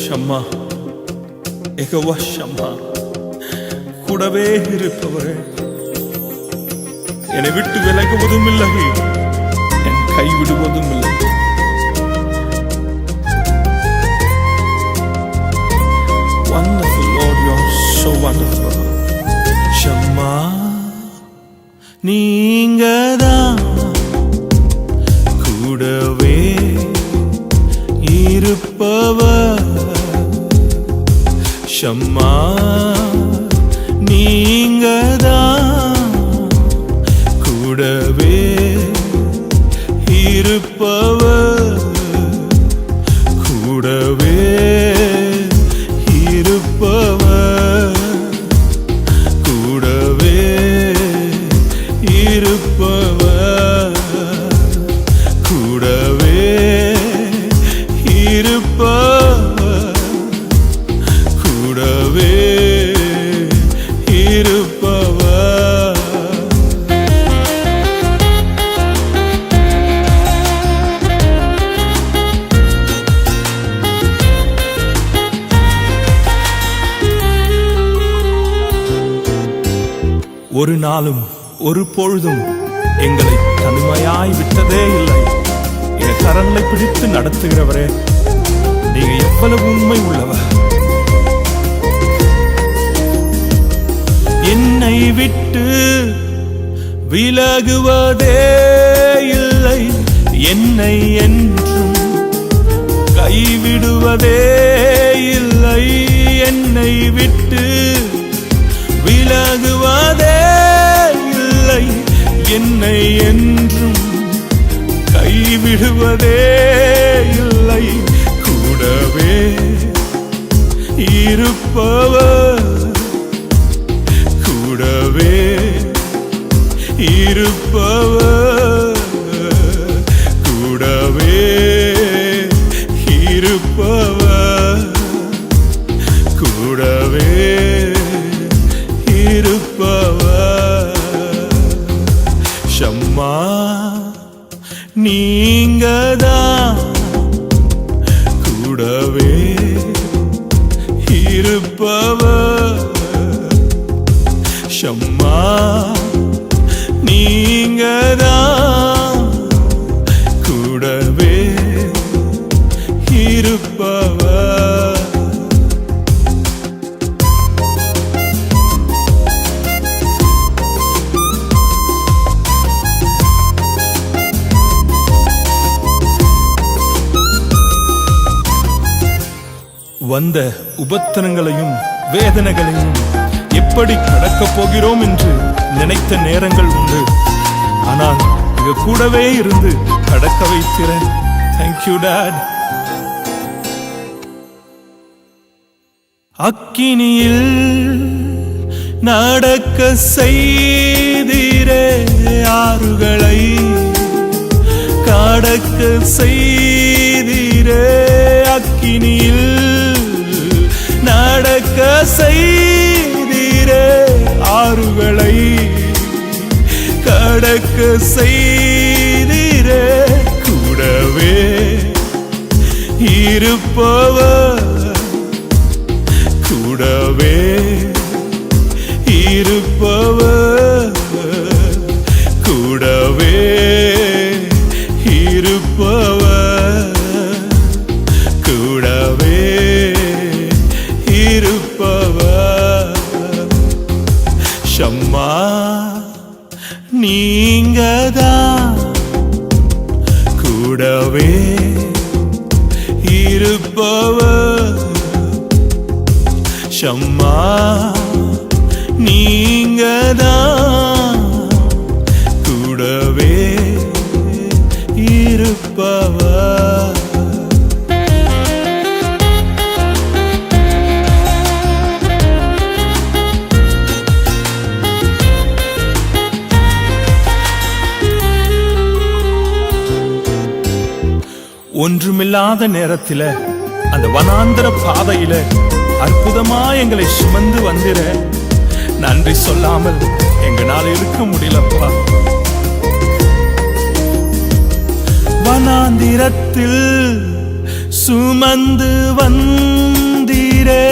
ஷம்மா, எகவா ஷம்மா, கூடவே இருப்பவரே, என்னை விட்டு விலகுவதும் இல்லை, என் கைவிடுவதும் இல்லை. Wonderful Lord, you are so wonderful. ஷம்மா, நீங்கதான் கூடவே இருப்பவர். ஷம்மா, நீங்கதான் கூடவே இருப்பவர். கூடவே இருப்பவர். கூடவே இருப்பவர். கூடவே இருப்பவர். கூடவே இருப்பவர். ஒரு நாளும் ஒரு பொழுதும் எங்களை தனிமையாய் விட்டதே இல்லை. என் கரங்களை பிடித்து நடத்துகிறவரே, நீங்க எவ்வளவு உண்மை உள்ளவர். என்னை விட்டு விலகுவதே இல்லை, என்னை என்றும் கைவிடுவதே இல்லை. என்னை விட்டு விலகுவதே இல்லை, என்னை என்றும் கைவிடுவதே இல்லை. கூடவே இருப்பவர். கூடவே இருப்பவர். கூடவே இருப்பவர். கூடவே இருப்பவர். ஷம்மா, நீங்கதான் கூடவே இருப்பவர். ஷம்மா, நீங்கதான் கூடவே இருப்பவர். வந்த உபத்திரங்களையும் வேதனைகளையும் எப்படி கடக்கப் போகிறோம் என்று நினைத்த நேரங்கள் உண்டு. ஆனால் இங்க கூடவே இருந்து கடக்க வைக்கிறேன். Thank you dot. அக்கினியில் நடக்க செய்தீரே, ஆறுகளை கடக்க செய்தீரே. அக்கினியில் நடக்க செய்தீரே, ஆறுகளை கடக்க செய்தீரே. கூடவே இருப்பவர். கூடவே இருப்பவர். கூடவே இருப்பவர். கூடவே இருப்பவர். ஷம்மா, நீங்கதான் கூடவே இருப்பவர். ஷம்மா, நீங்கதான் கூடவே இருப்பவர். ஒன்றுமில்லாத நேரத்தில அந்த வனாந்தர பாதையில அற்புதமா எங்களை சுமந்து வந்திர நன்றி சொல்லாமல் எங்களால் இருக்க முடியலப்பா. வனாந்திரத்தில் சுமந்து வந்தீரே,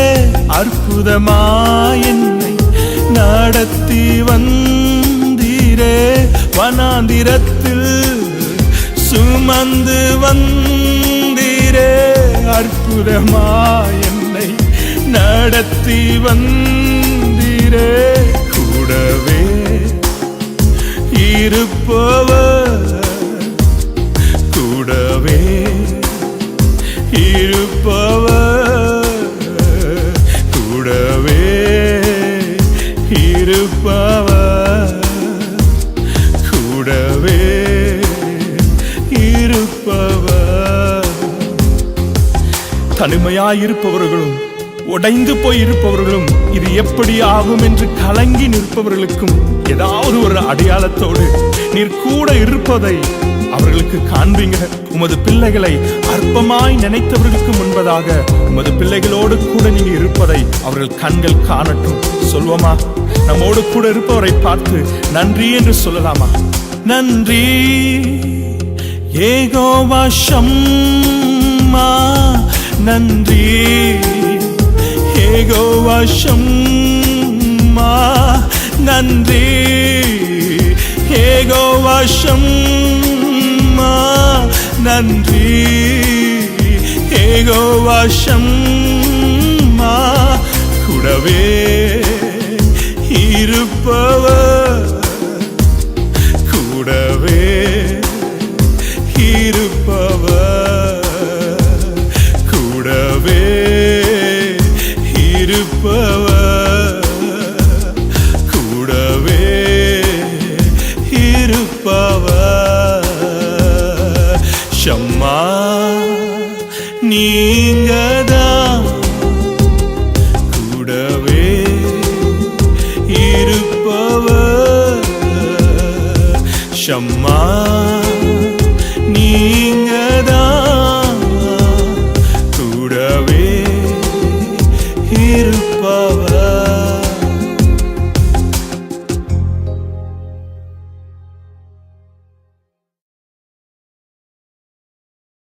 அற்புதமாய் என்னை நடத்தி வந்தீரே. வனாந்திரத்தில் சுமந்து வந்தீரே, அற்புதமாய் என்னை நடத்தி வந்தீரே. கூடவே இருப்பவர், கூடவே இருப்பவர், கூடவே இருப்பவர், கூடவே இருப்பவர். தனிமையாயிருப்பவர்களும் உடைந்து போய் இருப்பவர்களும் இது எப்படி ஆகும் என்று கலங்கி நிற்பவர்களுக்கும் ஏதாவது ஒரு அடையாளத்தோடு நீர் கூட இருப்பதை அவர்களுக்கு காண்பீங்க. உமது பிள்ளைகளை அற்பமாய் நினைத்தவர்களுக்கு முன்பதாக உமது பிள்ளைகளோடு கூட நீங்க இருப்பதை அவர்கள் கண்கள் காணட்டும். சொல்வோமா? நம்மோடு கூட இருப்பவரை பார்த்து நன்றி என்று சொல்லலாமா? நன்றி யெகோவா ஷம்மா, நன்றி யெகோவா ஷம்மா, நன்றி யெகோவா ஷம்மா, நன்றி யெகோவா ஷம்மா. கூடவே இருப்பவர், கூடவே இருப்பவர், கூடவே இருப்பவர், கூடவே இருப்பவர். ஷம்மா நீங்கதான் கூடவே இருப்பவர். ஷம்மா